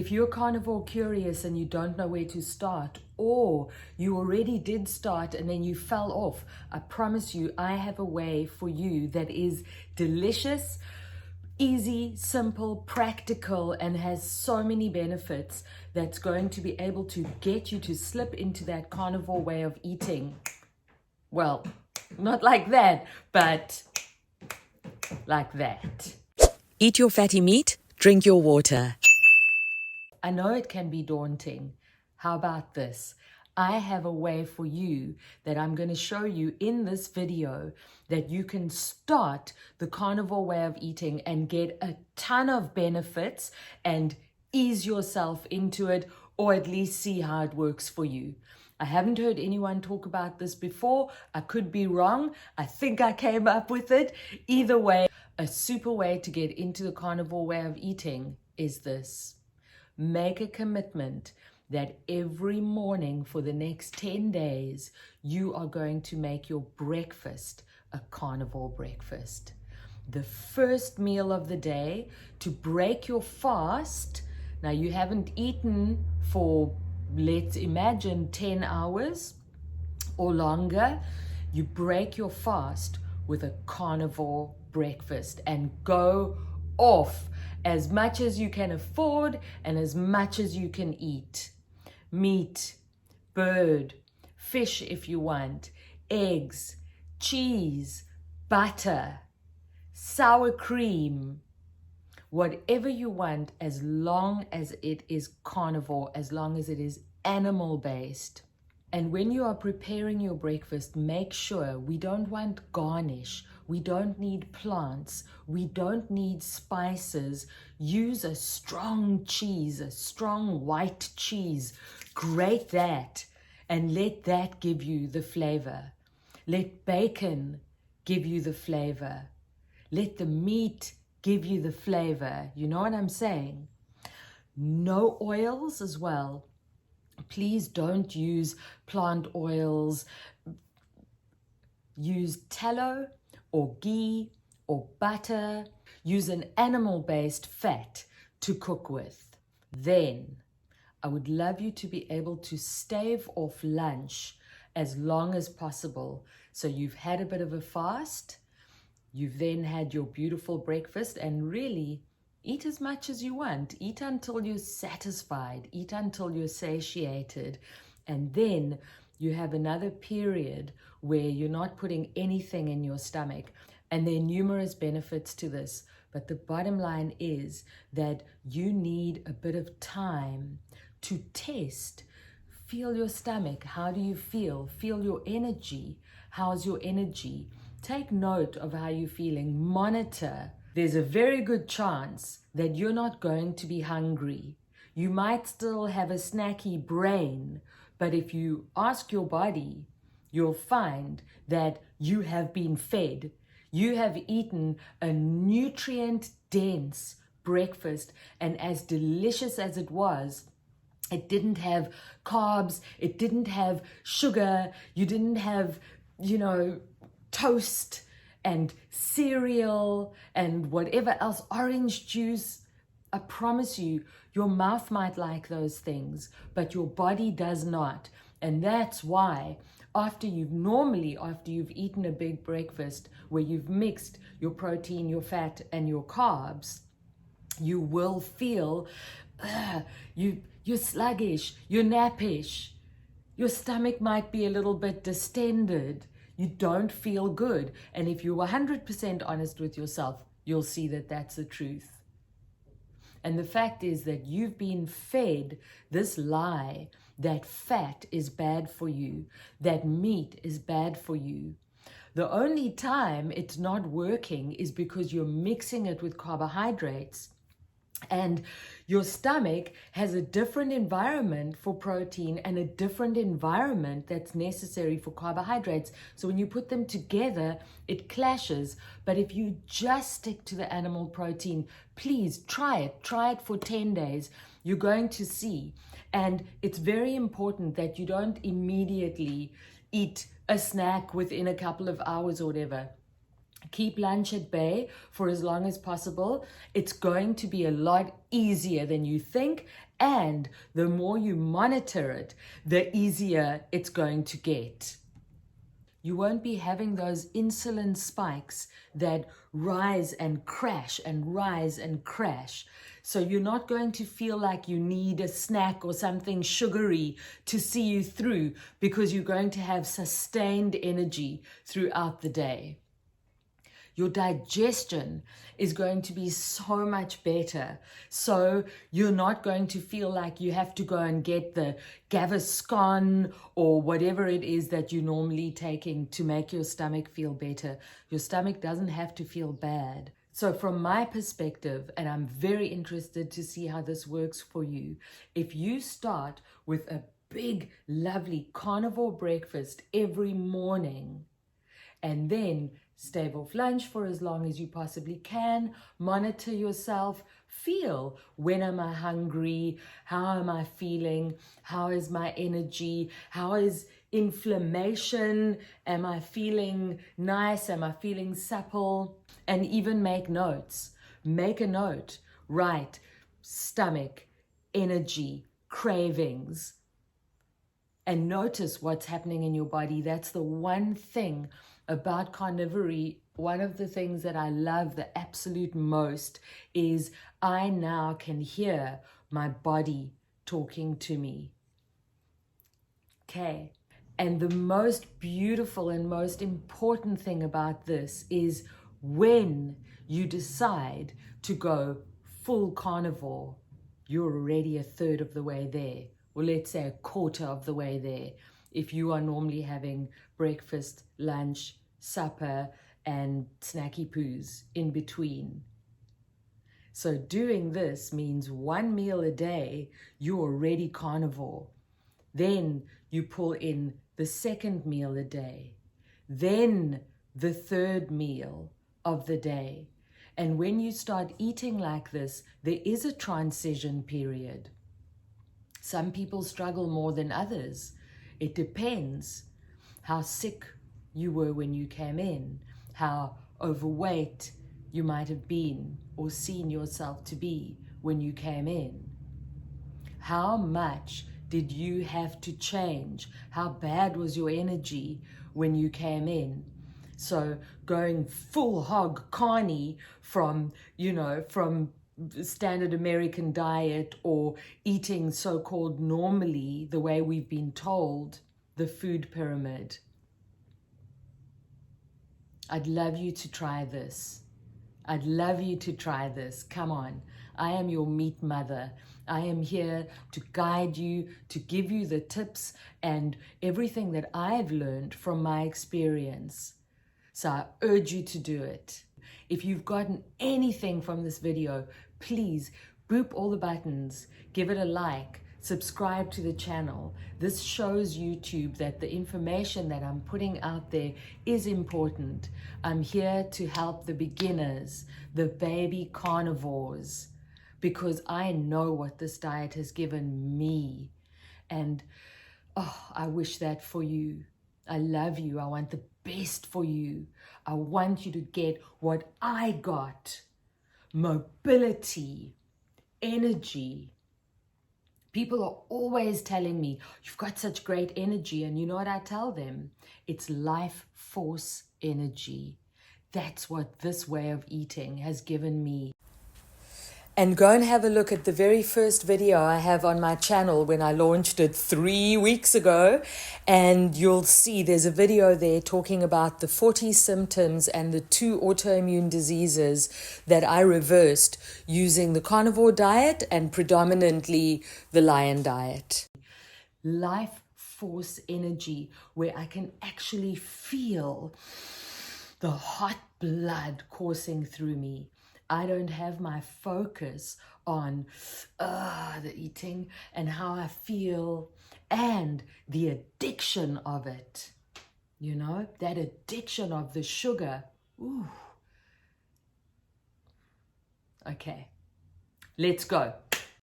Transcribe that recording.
If you're carnivore curious and you don't know where to start, or you already did start and then you fell off, I promise you, I have a way for you that is delicious, easy, simple, practical, and has so many benefits that's going to be able to get you to slip into that carnivore way of eating. Well, not like that, but like that. Eat your fatty meat, drink your water. I know it can be daunting. How about this? I have a way for you that I'm going to show you in this video that you can start the carnivore way of eating and get a ton of benefits and ease yourself into it, or at least see how it works for you. I haven't heard anyone talk about this before. I could be wrong. I think I came up with it. Either way, a super way to get into the carnivore way of eating is this. Make a commitment that every morning for the next 10 days, you are going to make your breakfast a carnivore breakfast. The first meal of the day to break your fast. Now, you haven't eaten for, let's imagine, 10 hours or longer. You break your fast with a carnivore breakfast and go off as much as you can afford and as much as you can eat. Meat, bird, fish if you want, eggs, cheese, butter, sour cream, whatever you want, as long as it is carnivore, as long as it is animal-based. And when you are preparing your breakfast, make sure we don't want garnish. We don't need plants. We don't need spices. Use a strong cheese, a strong white cheese. Grate that and let that give you the flavor. Let bacon give you the flavor. Let the meat give you the flavor. You know what I'm saying? No oils as well. Please don't use plant oils. Use tallow or ghee or butter. Use an animal-based fat to cook with. Then, I would love you to be able to stave off lunch as long as possible. So you've had a bit of a fast, you've then had your beautiful breakfast, and really eat as much as you want. Eat until you're satisfied. Eat until you're satiated. And then you have another period where you're not putting anything in your stomach. And there are numerous benefits to this. But the bottom line is that you need a bit of time to test. Feel your stomach. How do you feel? Feel your energy. How's your energy? Take note of how you're feeling. Monitor. There's a very good chance that you're not going to be hungry. You might still have a snacky brain, but if you ask your body, you'll find that you have been fed. You have eaten a nutrient-dense breakfast, and as delicious as it was, it didn't have carbs, it didn't have sugar, you didn't have, toast and cereal and whatever else, orange juice. I promise you, your mouth might like those things, but your body does not. And that's why after you've eaten a big breakfast where you've mixed your protein, your fat, and your carbs, you will feel you're sluggish, you're nappish, your stomach might be a little bit distended. You don't feel good. And if you're 100% honest with yourself, you'll see that that's the truth. And the fact is that you've been fed this lie that fat is bad for you, that meat is bad for you. The only time it's not working is because you're mixing it with carbohydrates. And your stomach has a different environment for protein and a different environment that's necessary for carbohydrates. So when you put them together, it clashes. But if you just stick to the animal protein, please try it. Try it for 10 days. You're going to see. And it's very important that you don't immediately eat a snack within a couple of hours or whatever. Keep lunch at bay for as long as possible. It's going to be a lot easier than you think, and the more you monitor it, the easier it's going to get. You won't be having those insulin spikes that rise and crash and rise and crash. So you're not going to feel like you need a snack or something sugary to see you through, because you're going to have sustained energy throughout the day. Your digestion is going to be so much better. So you're not going to feel like you have to go and get the Gaviscon or whatever it is that you're normally taking to make your stomach feel better. Your stomach doesn't have to feel bad. So from my perspective, and I'm very interested to see how this works for you, if you start with a big, lovely carnivore breakfast every morning, and then stave off lunch for as long as you possibly can, monitor yourself, feel, when am I hungry, how am I feeling, how is my energy, how is inflammation, am I feeling nice, am I feeling supple, and even make notes. Make a note, write stomach, energy, cravings, and notice what's happening in your body. That's the one thing about carnivory. One of the things that I love the absolute most is I now can hear my body talking to me. Okay. And the most beautiful and most important thing about this is when you decide to go full carnivore, you're already a third of the way there, or let's say a quarter of the way there. If you are normally having breakfast, lunch, supper, and snacky poos in between. So doing this means one meal a day, you're already carnivore. Then you pull in the second meal a day, then the third meal of the day. And when you start eating like this, there is a transition period. Some people struggle more than others. It depends how sick you were when you came in, how overweight you might have been or seen yourself to be when you came in. How much did you have to change? How bad was your energy when you came in? So going full hog carny from standard American diet, or eating so-called normally the way we've been told, the food pyramid. I'd love you to try this. I'd love you to try this. Come on. I am your meat mother. I am here to guide you, to give you the tips and everything that I've learned from my experience. So I urge you to do it. If you've gotten anything from this video, please boop all the buttons, give it a like, subscribe to the channel. This shows YouTube that the information that I'm putting out there is important. I'm here to help the beginners, the baby carnivores, because I know what this diet has given me. And I wish that for you. I love you. I want the best for you. I want you to get what I got. Mobility, energy. People are always telling me, you've got such great energy. And you know what I tell them? It's life force energy. That's what this way of eating has given me. And go and have a look at the very first video I have on my channel when I launched it 3 weeks ago. And you'll see there's a video there talking about the 40 symptoms and the 2 autoimmune diseases that I reversed using the carnivore diet and predominantly the lion diet. Life force energy, where I can actually feel the hot blood coursing through me. I don't have my focus on the eating and how I feel and the addiction of it. You know, that addiction of the sugar. Ooh. Okay, let's go.